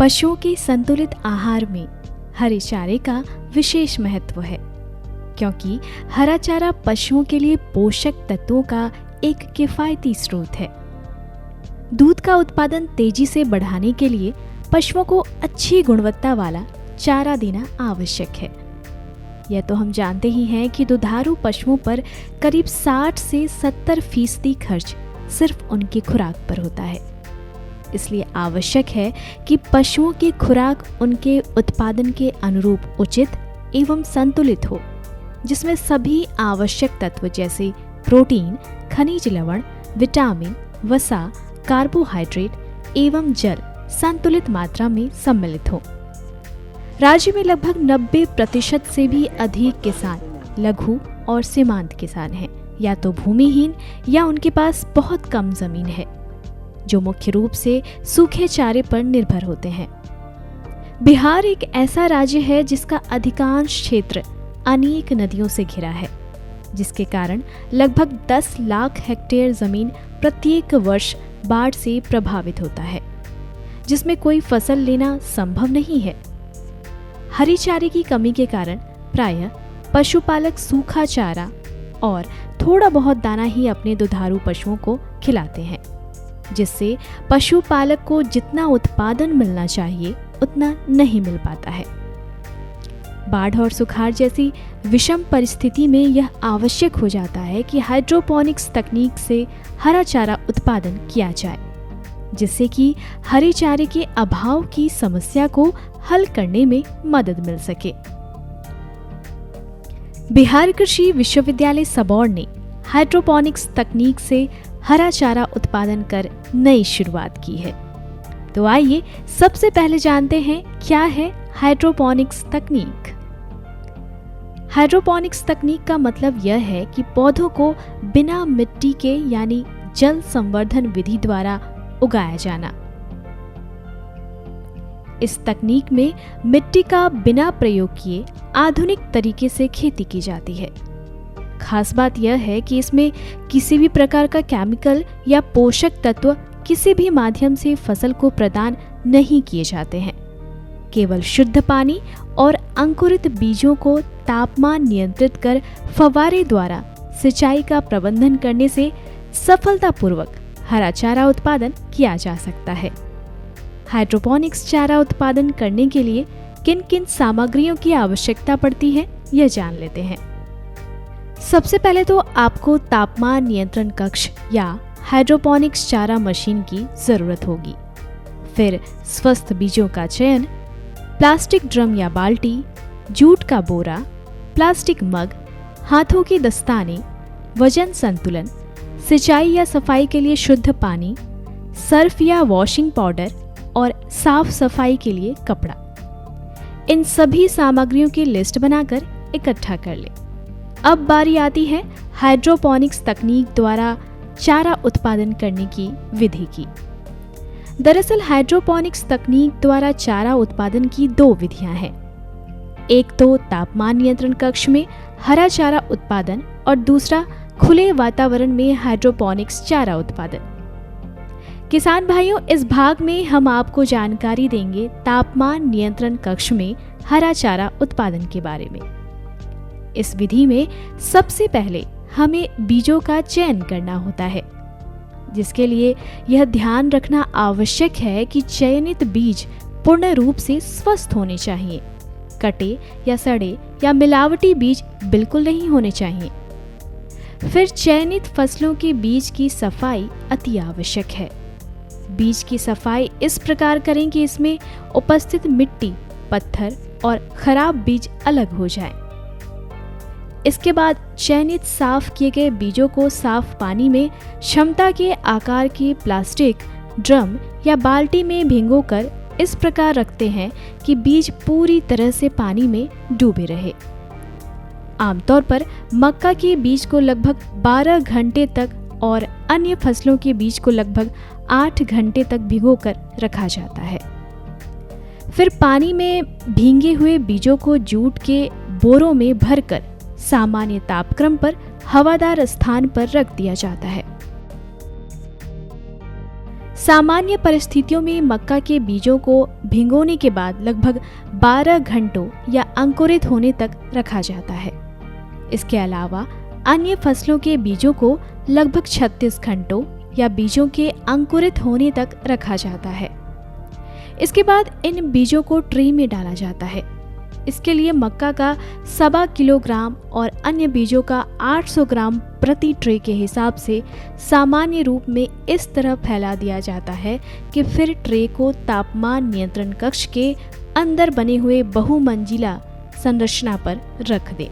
पशुओं के संतुलित आहार में हरे चारे का विशेष महत्व है, क्योंकि हरा चारा पशुओं के लिए पोषक तत्वों का एक किफायती स्रोत है। दूध का उत्पादन तेजी से बढ़ाने के लिए पशुओं को अच्छी गुणवत्ता वाला चारा देना आवश्यक है। यह तो हम जानते ही हैं कि दुधारू पशुओं पर करीब 60 से 70% खर्च सिर्फ उनकी खुराक पर होता है। इसलिए आवश्यक है कि पशुओं की खुराक उनके उत्पादन के अनुरूप उचित एवं संतुलित हो, जिसमें सभी आवश्यक तत्व जैसे प्रोटीन, खनिज लवण, विटामिन, वसा, कार्बोहाइड्रेट एवं जल संतुलित मात्रा में सम्मिलित हो। राज्य में लगभग 90% से भी अधिक किसान लघु और सीमांत किसान हैं, या तो भूमिहीन या उनके पास बहुत कम जमीन है, जो मुख्य रूप से सूखे चारे पर निर्भर होते हैं। बिहार एक ऐसा राज्य है जिसका अधिकांश क्षेत्र अनेक नदियों से घिरा है, जिसके कारण लगभग 10 लाख हेक्टेयर जमीन प्रत्येक वर्ष बाढ़ से प्रभावित होता है, जिसमें कोई फसल लेना संभव नहीं है। हरी चारे की कमी के कारण प्रायः पशुपालक सूखा चारा और थोड़ा बहुत दाना ही अपने दुधारू पशुओं को खिलाते हैं, जिससे पशुपालक को जितना उत्पादन मिलना चाहिए उतना नहीं मिल पाता है। बाढ़ और सुखाड़ जैसी विषम परिस्थिति में यह आवश्यक हो जाता है कि हाइड्रोपोनिक्स तकनीक से हरा चारा उत्पादन किया जाए, जिससे कि हरे चारे के अभाव की समस्या को हल करने में मदद मिल सके। बिहार कृषि विश्वविद्यालय सबौर ने हाइड्रोपोनिक्स तकनीक से हरा चारा उत्पादन कर नई शुरुआत की है। तो आइए सबसे पहले जानते हैं क्या है हाइड्रोपोनिक्स तकनीक। हाइड्रोपोनिक्स तकनीक का मतलब यह है कि पौधों को बिना मिट्टी के यानी जल संवर्धन विधि द्वारा उगाया जाना। इस तकनीक में मिट्टी का बिना प्रयोग किए आधुनिक तरीके से खेती की जाती है। खास बात यह है कि इसमें किसी भी प्रकार का केमिकल या पोषक तत्व किसी भी माध्यम से फसल को प्रदान नहीं किए जाते हैं। केवल शुद्ध पानी और अंकुरित बीजों को तापमान नियंत्रित कर फव्वारे द्वारा सिंचाई का प्रबंधन करने से सफलतापूर्वक हरा चारा उत्पादन किया जा सकता है। हाइड्रोपोनिक्स चारा उत्पादन करने के लिए किन किन सामग्रियों की आवश्यकता पड़ती है, यह जान लेते हैं। सबसे पहले तो आपको तापमान नियंत्रण कक्ष या हाइड्रोपोनिक्स चारा मशीन की जरूरत होगी। फिर स्वस्थ बीजों का चयन, प्लास्टिक ड्रम या बाल्टी, जूट का बोरा, प्लास्टिक मग, हाथों की दस्ताने, वजन संतुलन, सिंचाई या सफाई के लिए शुद्ध पानी, सर्फ या वॉशिंग पाउडर और साफ सफाई के लिए कपड़ा। इन सभी सामग्रियों की लिस्ट बनाकर इकट्ठा कर लें। अब बारी आती है हाइड्रोपोनिक्स तकनीक द्वारा चारा उत्पादन करने की विधि की। दरअसल हाइड्रोपोनिक्स तकनीक द्वारा चारा उत्पादन की 2 विधियां हैं। एक तो तापमान नियंत्रण कक्ष में हरा चारा उत्पादन और दूसरा खुले वातावरण में हाइड्रोपोनिक्स चारा उत्पादन। किसान भाइयों, इस भाग में हम आपको जानकारी देंगे तापमान नियंत्रण कक्ष में हरा चारा उत्पादन के बारे में। इस विधि में सबसे पहले हमें बीजों का चयन करना होता है, जिसके लिए यह ध्यान रखना आवश्यक है कि चयनित बीज पूर्ण रूप से स्वस्थ होने चाहिए। कटे या सड़े या मिलावटी बीज बिल्कुल नहीं होने चाहिए। फिर चयनित फसलों के बीज की सफाई अति आवश्यक है। बीज की सफाई इस प्रकार करें कि इसमें उपस्थित मिट्टी, पत्थर और खराब बीज अलग हो जाएं। इसके बाद चयनित साफ किए गए बीजों को साफ पानी में क्षमता के आकार के प्लास्टिक ड्रम या बाल्टी में भिगोकर इस प्रकार रखते हैं कि बीज पूरी तरह से पानी में डूबे रहे। आमतौर पर मक्का के बीज को लगभग 12 घंटे तक और अन्य फसलों के बीज को लगभग 8 घंटे तक भिगोकर रखा जाता है। फिर पानी में भीगे हुए बीजों को जूट के बोरों में भरकर सामान्य तापक्रम पर हवादार स्थान पर रख दिया जाता है। सामान्य परिस्थितियों में मक्का के बीजों को भिगोने के बाद लगभग 12 घंटों या अंकुरित होने तक रखा जाता है। इसके अलावा अन्य फसलों के बीजों को लगभग 36 घंटों या बीजों के अंकुरित होने तक रखा जाता है। इसके बाद इन बीजों को ट्रे में डाला जाता है। इसके लिए मक्का का 1.25 किलोग्राम और अन्य बीजों का 800 ग्राम प्रति ट्रे के हिसाब से सामान्य रूप में इस तरह फैला दिया जाता है कि फिर ट्रे को तापमान नियंत्रण कक्ष के अंदर बने हुए बहुमंजिला संरचना पर रख दें।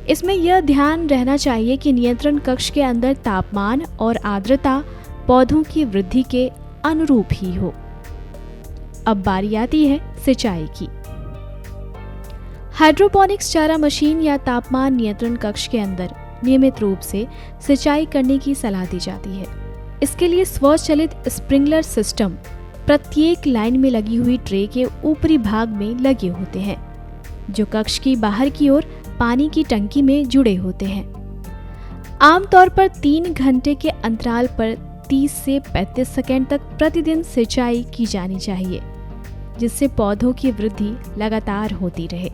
इसमें यह ध्यान रहना चाहिए कि नियंत्रण कक्ष के अंदर तापमान और आर्द्रता पौधों की वृद्धि के अनुरूप ही हो। अब बारी आती है सिंचाई की। हाइड्रोपोनिक्स चारा मशीन या तापमान नियंत्रण कक्ष के अंदर नियमित रूप से सिंचाई करने की सलाह दी जाती है। इसके लिए स्वचालित स्प्रिंकलर सिस्टम प्रत्येक लाइन में लगी हुई ट्रे के ऊपरी भाग में लगे होते हैं, जो कक्ष की बाहर की ओर पानी की टंकी में जुड़े होते हैं। आमतौर पर 3 घंटे के अंतराल पर 30 से 35 सेकंड तक प्रतिदिन सिंचाई की जानी चाहिए, जिससे पौधों की वृद्धि लगातार होती रहे।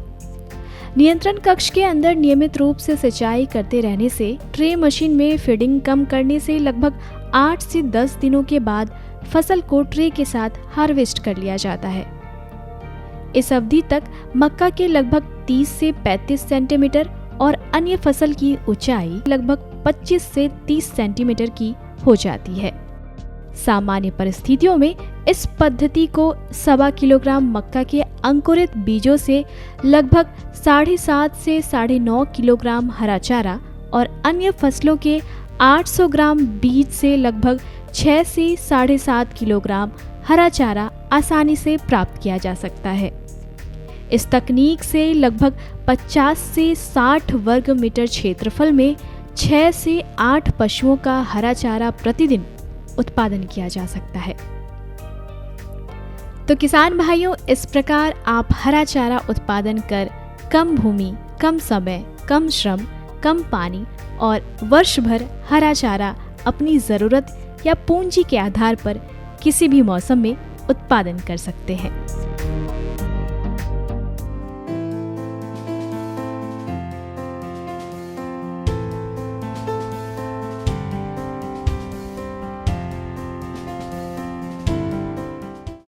नियंत्रण कक्ष के अंदर नियमित रूप से सिंचाई करते रहने से ट्रे मशीन में फीडिंग कम करने से लगभग 8 से 10 दिनों के बाद फसल को ट्रे के साथ हार्वेस्ट कर लिया जाता है। इस अवधि तक मक्का के लगभग 30 से 35 सेंटीमीटर और अन्य फसल की ऊंचाई लगभग 25 से 30 सेंटीमीटर की हो जाती है। सामान्य परिस्थितियों में इस पद्धति को 1.25 किलोग्राम मक्का के अंकुरित बीजों से लगभग 7.5 से 9.5 किलोग्राम हरा चारा और अन्य फसलों के 800 ग्राम बीज से लगभग 6 से 7.5 किलोग्राम हरा चारा आसानी से प्राप्त किया जा सकता है। इस तकनीक से लगभग 50 से 60 वर्ग मीटर क्षेत्रफल में 6 से 8 पशुओं का हरा चारा प्रतिदिन उत्पादन किया जा सकता है। तो किसान भाइयों, इस प्रकार आप हरा चारा उत्पादन कर कम भूमि, कम समय, कम श्रम, कम पानी और वर्ष भर हरा चारा अपनी ज़रूरत या पूंजी के आधार पर किसी भी मौसम में उत्पादन कर सकते हैं।